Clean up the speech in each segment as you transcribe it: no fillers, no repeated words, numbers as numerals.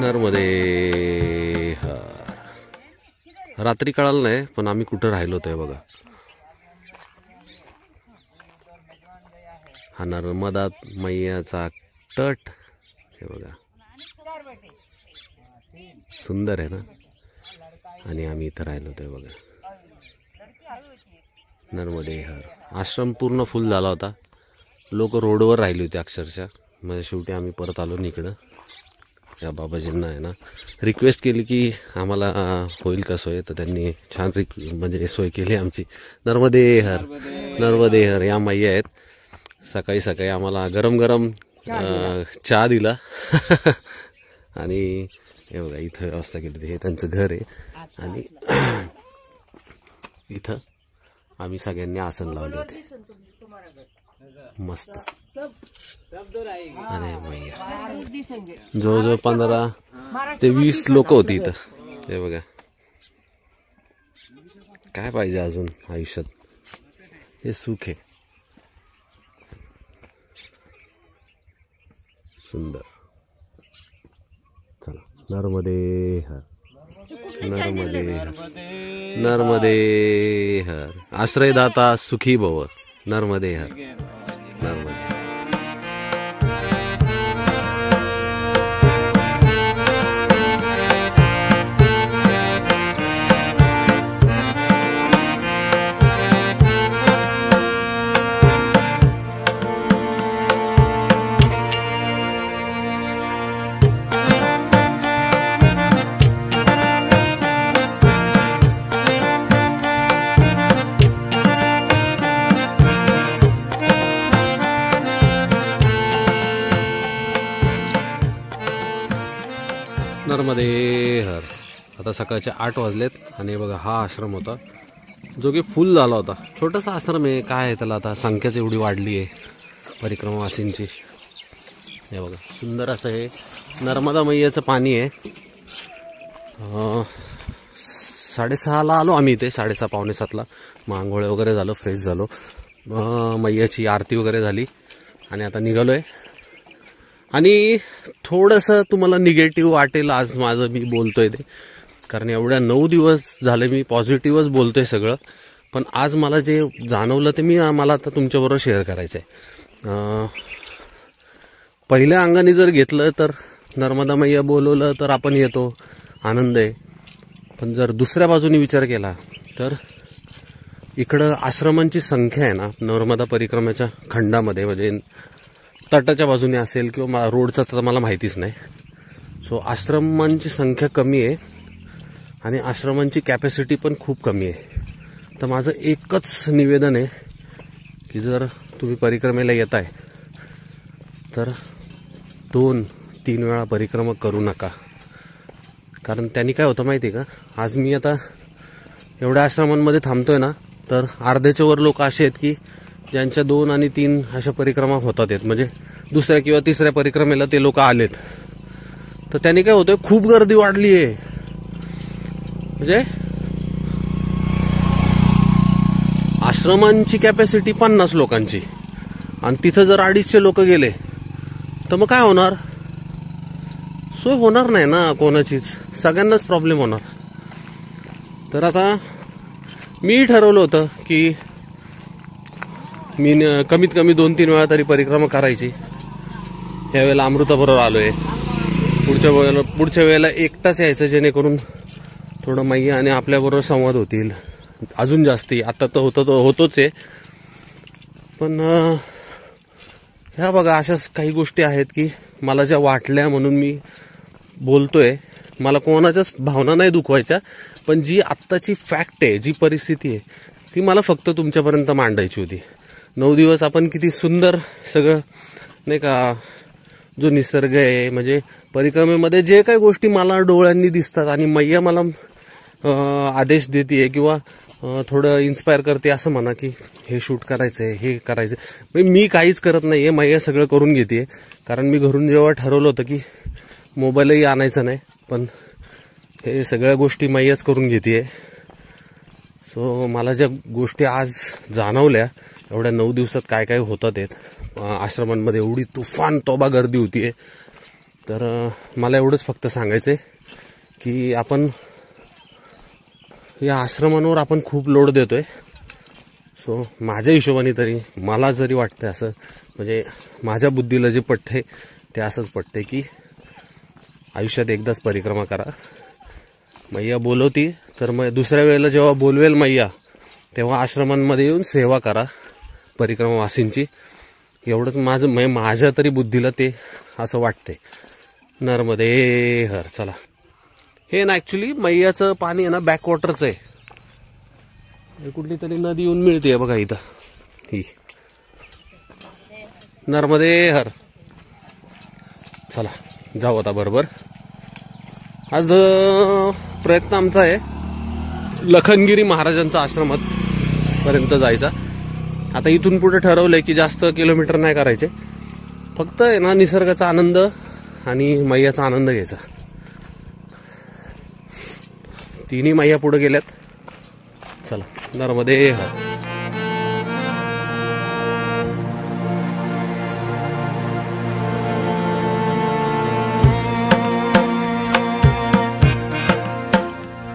नर्मदे रात्री कळालं नाही पण आम्ही कुठं राहिलो होतो बघा। हा नर्मदा मैयाचा तट हे बघा, सुंदर आहे ना। आणि आम्ही इथं राहिलो होतो बघा। नर्मदे हर आश्रम पूर्ण फुल झाला होता, लोक रोडवर राहिली होती अक्षरशः। म्हणजे शेवटी आम्ही परत आलो इकडं। त्या बाबाजींना आहे ना रिक्वेस्ट केली की आम्हाला होईल का सोय, तर त्यांनी छान म्हणजे सोय केली आमची। नर्मदे हर, नर्मदे हर या मैया आहेत। सकाळी सकाळी आम्हाला गरम गरम चहा दिला आणि हे बघा इथं व्यवस्था केली। हे त्यांचं घर आहे आणि इथं आम्ही सगळ्यांनी आसन लावले होते मस्त। आणि मैया जवळजवळ 15 ते 20 लोक होती इथं। हे बघा काय पाहिजे अजून आयुष्यात, हे सुख आहे। सुंदर। चला नर्मदे हर, नर्मदे हर, नर्मदे हर। आश्रयदाता सुखी भव, नर्मदे हर, नर्मदे। नर्मदे हर। आता सकाळचे 8 वाजलेत आणि बघा हा आश्रम होता जो की फुल झाला होता। छोटासा आश्रम आहे, काय आहे त्याला आता संख्याच एवढी वाढली आहे परिक्रमावासींची। हे बघा सुंदर असं हे नर्मदा मैयाचं पाणी आहे। 6:30ला आलो आम्ही इथे, 6:30 पावणे 7ला। मग आंघोळ वगैरे झालं, फ्रेश झालो, मैयाची आरती वगैरे झाली आणि आता निघालोय। आणि थोडंसं तुम्हाला निगेटिव्ह वाटेल आज माझं मी बोलतोय ते, कारण एवढ्या 9 दिवस झाले मी पॉझिटिव्हच बोलतोय सगळं। पण आज मला जे जाणवलं ते मला आता तुमच्याबरोबर शेअर करायचं आहे। पहिल्या अंगाने जर घेतलं तर नर्मदा मैया बोलवलं तर आपण येतो, आनंद आहे। पण जर दुसऱ्या बाजूने विचार केला तर इकडं आश्रमांची संख्या आहे ना नर्मदा परिक्रमेच्या खंडामध्ये, म्हणजे तटाच्या बाजूने असेल किंवा रोडचा तर मला माहितीच नाही। सो आश्रमांची संख्या कमी आहे आणि आश्रमांची कॅपॅसिटी पण खूप कमी आहे। तर माझं एकच निवेदन आहे की जर तुम्ही परिक्रमेला येताय तर 2-3 वेळा परिक्रमा करू नका। कारण त्यांनी काय होतं माहिती आहे का, आज मी आता एवढ्या आश्रमांमध्ये थांबतोय ना, तर अर्ध्याच्या वर लोक असे आहेत की ज्यांच्या 2 आणि 3 अशा परिक्रमा होतात आहेत, म्हणजे दुसऱ्या किंवा तिसऱ्या परिक्रमेला ते लोक आलेत। तर त्यांनी काय होतंय, खूप गर्दी वाढली आहे। म्हणजे आश्रमांची कॅपॅसिटी 50 लोकांची आणि तिथं जर 250 लोक गेले तर मग काय होणार, सोय होणार नाही ना कोणाचीच, सगळ्यांनाच प्रॉब्लेम होणार। तर आता मी ठरवलं होतं की मी कमीत कमी 2-3 वेळा तरी परिक्रमा करायची। यावेळेला अमृताबरोबर आलोय, पुढच्या वेळेला एकटाच यायचं, जेणेकरून थोडं मैया आणि आपल्याबरोबर संवाद होतील अजून जास्ती। आता तर होतोच आहे, पण ह्या बघा अशाच काही गोष्टी आहेत की मला ज्या वाटल्या म्हणून मी बोलतोय। मला कोणाच्याच भावना नाही दुखवायच्या, पण जी आत्ताची फॅक्ट आहे, जी परिस्थिती आहे, ती मला फक्त तुमच्यापर्यंत मांडायची होती। 9 दिवस आपण किती सुंदर सगळं नाही का, जो निसर्ग आहे, म्हणजे परिक्रमेमध्ये जे काही गोष्टी मला डोळ्यांनी दिसतात आणि मैया मला आदेश देते किंवा थोडं इन्स्पायर करते असं म्हणा की हे शूट करायचंय, हे करायचंय, मी काहीच करत नाहीये, मैया सगळं करून घेते। कारण मी घरून जेव्हा ठरवलं होतं की मोबाईलही आणायचा नाही, पण हे सगळ्या गोष्टी मैयाच करून घेते। सो मला ज्या गोष्टी आज जाणवल्या एवढ्या 9 दिवसात काय काय होतात आहेत आश्रमांमध्ये, एवढी तुफान तोबा गर्दी होतीये तर मला एवढंच फक्त सांगायचं आहे की आपण या आश्रमांवर आपण खूप लोड देतोय. सो माझ्या हिशोबाने तरी मला जरी वाटतंय असं, म्हणजे माझ्या बुद्धीला जे पटतंय ते असंच पटतंय की आयुष्यात एकदाच परिक्रमा करा. मैया बोलवती तर मग दुसऱ्या वेळेला जेव्हा बोलवेल मैया तेव्हा आश्रमांमध्ये येऊन सेवा करा परिक्रमावासींची. एवढंच माझ्या तरी बुद्धीला ते असं वाटतंय. नर्मदे हर. चला, हे ना ॲक्च्युली मैयाचं पाणी आहे ना बॅकवॉटरचं आहे. कुठली तरी नदी येऊन मिळते बघा इथं, ही नर्मदे हर. चला जाऊ आता बरोबर. आज प्रयत्न आमचा आहे लखनगिरी महाराजांचा आश्रमात पर्यंत जायचा. आता इथून पुढे ठरवलंय की जास्त किलोमीटर नाही करायचे, फक्त आहे ना निसर्गाचा आनंद आणि मैयाचा आनंद घ्यायचा. तिन्ही मैया पुढे गेल्यात. चला, नर्मदे हर.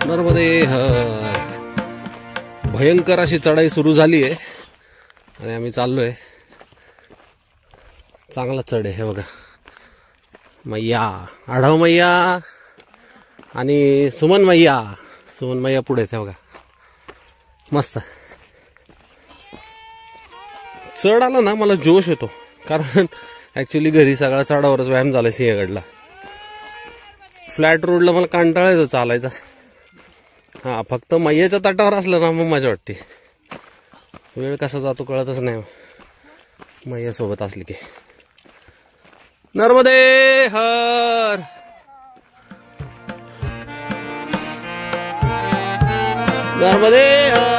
नर्मदे हर. भयंकर अशी चढाई सुरू झाली आहे आणि आम्ही चाललोय. चांगला चढ आहे. हे बघा मैया, आढाव मैया आणि सुमन मैया पुढे आहेत. हे बघा मस्त चढ आला ना मला जोश येतो, कारण ॲक्च्युली घरी सगळा चढावरच व्यायाम झाला सिंहगडला. फ्लॅट रोडला मला कंटाळा येतो चालायचा. हां, फक्त मैयाच्या तटावर असलं ना मग मजा वाटते. वेळ कसा जातो कळतच नाही मैयासोबत असली की. नर्मदे हर. नर्मदे हर.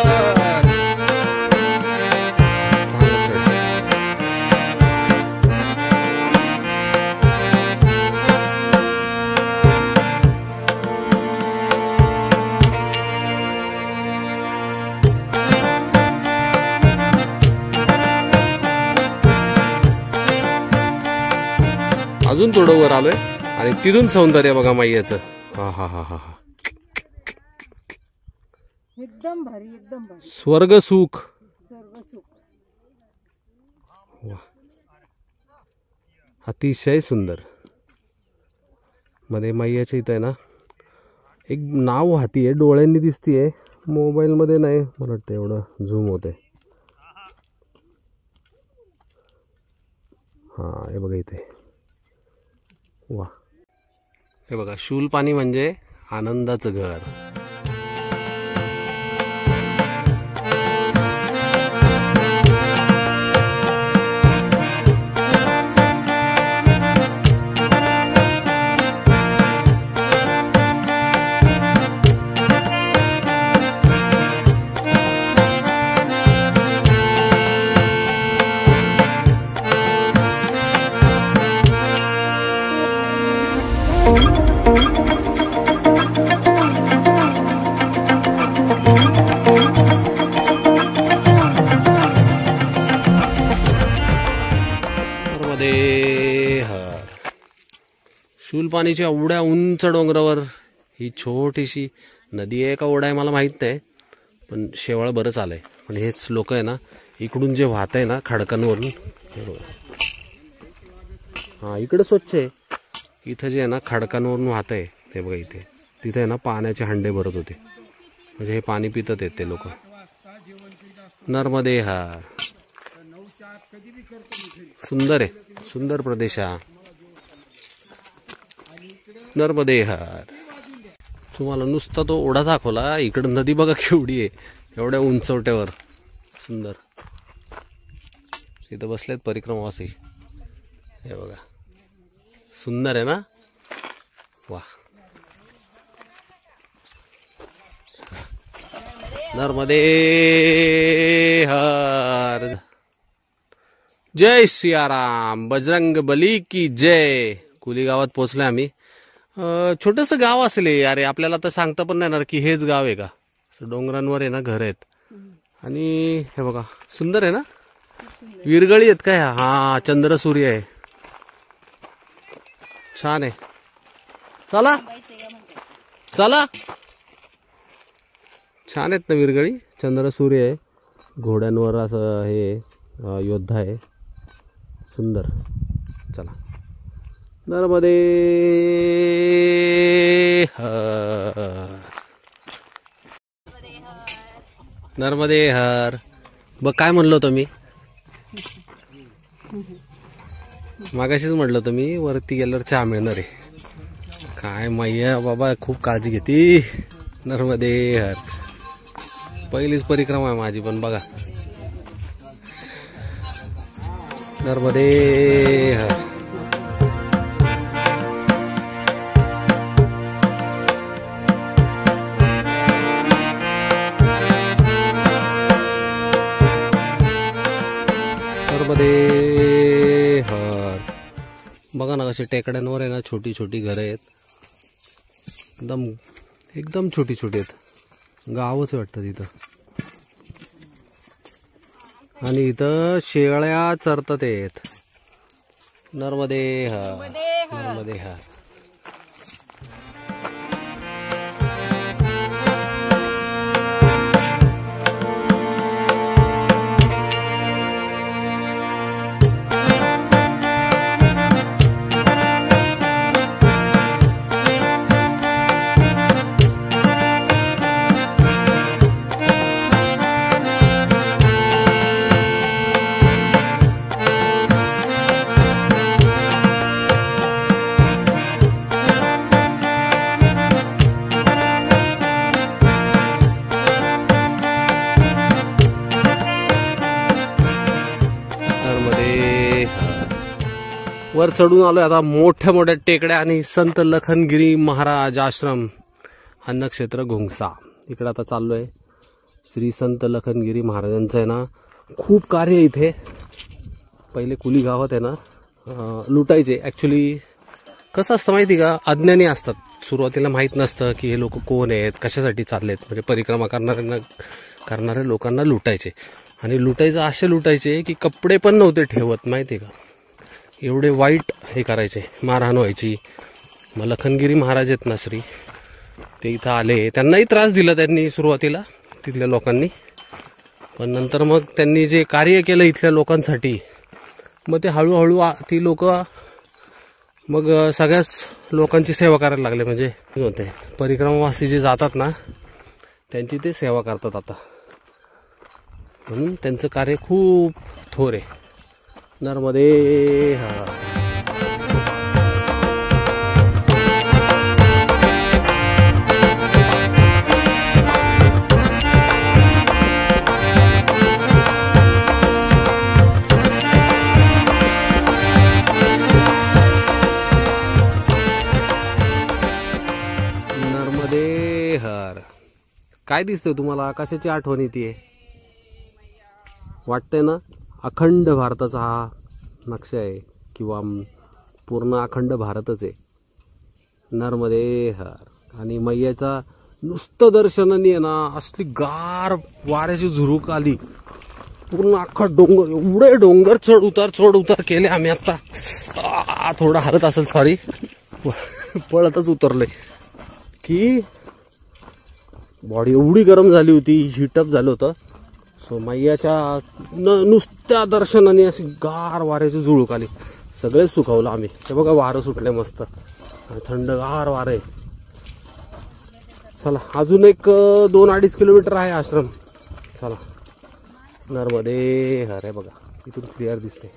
अजून थोडं वर आलोय आणि तिथून सौंदर्य बघा मैयाचं. हा हा हा हा हा, एकदम भारी, एकदम भारी. स्वर्ग सुख. अतिशय सुंदर. मध्ये मैयाच्या इथं आहे ना एक नाव हाती आहे, डोळ्यांनी दिसतीये, मोबाईल मध्ये नाही. मला वाटतं एवढं झूम होते. हा, हे बघा इथे. वा, हे बघा शूल पाणी म्हणजे आनंदाचं घर. शूलपाणीच्या एवढ्या उंच डोंगरावर ही छोटीशी नदी आहे का ओढा आहे मला माहीत नाही, पण शेवाळ बरंच आलंय. पण हेच लोक आहे ना इकडून जे वाहत आहे ना खडकांवरून, हां इकडं स्वच्छ आहे, इथं जे आहे ना खडकांवरून वाहत आहे ते बघा इथे. तिथे आहे ना पाण्याचे हंडे भरत होते, म्हणजे हे पाणी पितात आहेत ते लोक. नर्मदे हार. सुंदर आहे, सुंदर प्रदेश हा नर्मदे हार. तुम्हाला नुसता तो ओढा दाखवला, इकडं नदी बघा केवढी आहे, एवढ्या उंचवट्यावर. सुंदर. इथं बसलेत परिक्रमावासी, हे बघा सुंदर आहे ना. वा, नर्मदे हर. जय सियाराम, बजरंग बली की जय. कुली गावात पोहोचलोय आम्ही. छोटस गाव असेल अरे, आपल्याला तर सांगता पण नाही येणार की हेच गाव आहे का. डोंगरांवर आहे ना घर आहेत, आणि हे बघा सुंदर आहे ना. विरगळी आहेत काय. हा, चंद्र सूर्य आहे. छान आहे. चला चला. छान आहेत ना विरगळी. चंद्र सूर्य आहे, घोड्यांवर असं हे योद्धा आहे, सुंदर. चला. नर्मदे हर, नर्मदे हर. बघ काय म्हणलो होतो मी मागाशीच, म्हटलं होतं मी वरती गेल्यावर चहा मिळणार आहे. काय मैया बाबा खूप काळजी घेते. नर्मदे हर. पहिलीच परिक्रमा आहे माझी पण बघा. नर्मदे हर. नर्मदे हर. बघा ना कसे टेकड्यांवर आहे ना छोटी छोटी घरं आहेत. एकदम छोटी छोटी आहेत. गावच वाटतं तिथं. आणि इथं शेळ्या चरतात आहेत. नर्मदे हर, नर्मदे हर. वर चढून आलोय आता. मोठ्या मोठ्या टेकड्या आणि संत लखनगिरी महाराज आश्रम, अन्नक्षेत्र घुंगसा. इकडे आता चाललोय. श्री संत लखनगिरी महाराजांचं आहे ना खूप कार्य इथे. पहिले कुली गावात आहे ना लुटायचे. ॲक्च्युली कसं असतं माहिती का, अज्ञानी असतात. सुरुवातीला माहीत नसतं की हे लोक कोण आहेत, कशासाठी चाललेत. म्हणजे परिक्रमा करणाऱ्या लोकांना लुटायचे. आणि लुटायचं असे लुटायचे की कपडे पण नव्हते ठेवत माहिती का. एवढे वाईट हे करायचे, मारहाण व्हायची. मग लखनगिरी महाराज आहेत ना श्री, ते इथं आले. त्यांनाही त्रास दिला त्यांनी सुरुवातीला तिथल्या लोकांनी. पण नंतर मग त्यांनी जे कार्य केलं इथल्या लोकांसाठी, मग ते हळूहळू ती लोक मग सगळ्याच लोकांची सेवा करायला लागले. म्हणजे होते परिक्रमावासी जे जातात ना त्यांची ते सेवा करतात आता. म्हणून त्यांचं कार्य खूप थोर आहे. नर्मदे हर. नर्मदे हर. काय दिसतंय तुम्हाला, कशाची आठवण येते वाटतंय ना. अखंड भारताचा हा नक्षा आहे किंवा पूर्ण अखंड भारतच आहे. नर्मदे हर. आणि मैयाचा नुसतं दर्शनाने आहे ना असली गार वाऱ्याची झुरूक आली. पूर्ण अख्खा डोंगर, एवढे डोंगर चढ उतार केले आम्ही. आता थोडा हरत असेल, सॉरी, पळतच उतरलोय की बॉडी एवढी गरम झाली होती, हिटअप झालं होतं. सो मैयाच्या नुसत्या दर्शनाने अशी गार वाऱ्याची झुळूक आली. सगळेच सुखावलं आम्ही. ते बघा वारं सुटले मस्त, थंडगार वारं आहे. चला अजून एक 2-2.5 किलोमीटर आहे आश्रम. चला. नर्मदे हर आहे बघा, इथून क्लिअर दिसते.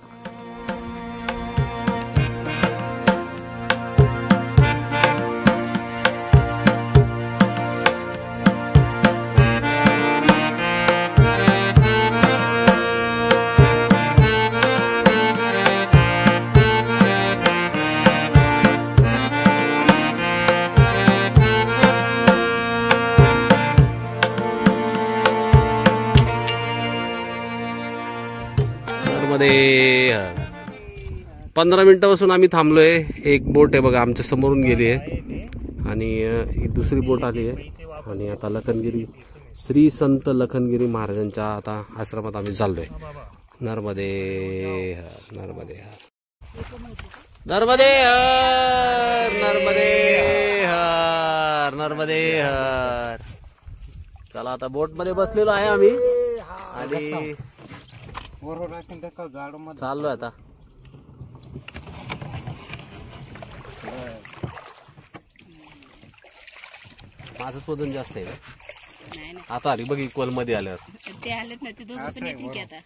मध्ये 15 मिनिटापासून आम्ही थांबलोय. एक बोट आहे बघा आमच्या समोरून गेली आहे आणि ही दुसरी बोट आली आहे. आणि आता लखनगिरी श्री संत लखनगिरी महाराजांच्या आता आश्रमात आम्ही चाललोय. नर्मदे हर, नर्मदे हर. नर्मदे हर, नर्मदे हर, नर्मदे हर. चला आता बोट मध्ये बसलेलो आहे आम्ही आणि चाललोय आता. माझंच वजन जास्त आहे नाही नाही आता आली बघ इक्वल मध्ये आल्यावर. ते आलेत ना ते दोघं पण येतील की आता.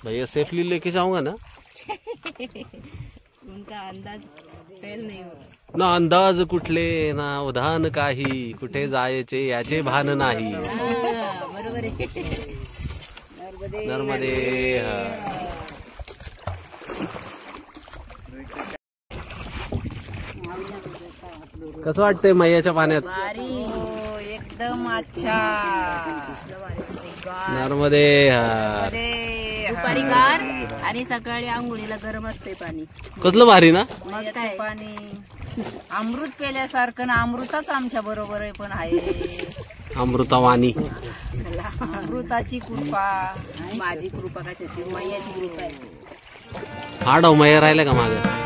भैया सेफली लेके जाऊंगा ना. उनका अंदाज फेल नहीं होगा. ना अंदाज कुठले ना उधान काही, कुठे जायचे याचे भान नाही. बरोबर आहे. नर्मदे हर. कसं वाटतंय मैयाच्या पाण्यात. एकदम अच्छा. नर्मदे हर. दुपारी गार आणि सकाळी आंघोळीला गरम असते पाणी. कसलं भारी ना. मग काय पाणी अमृत पेल्यासारखं ना. अमृतच आमच्या बरोबर पण आहे. अमृतवाणी. अमृताची कृपा. माझी कृपा कशाची. मैयाची कृपा आहे. हा डाव मैया राहिला का मागे.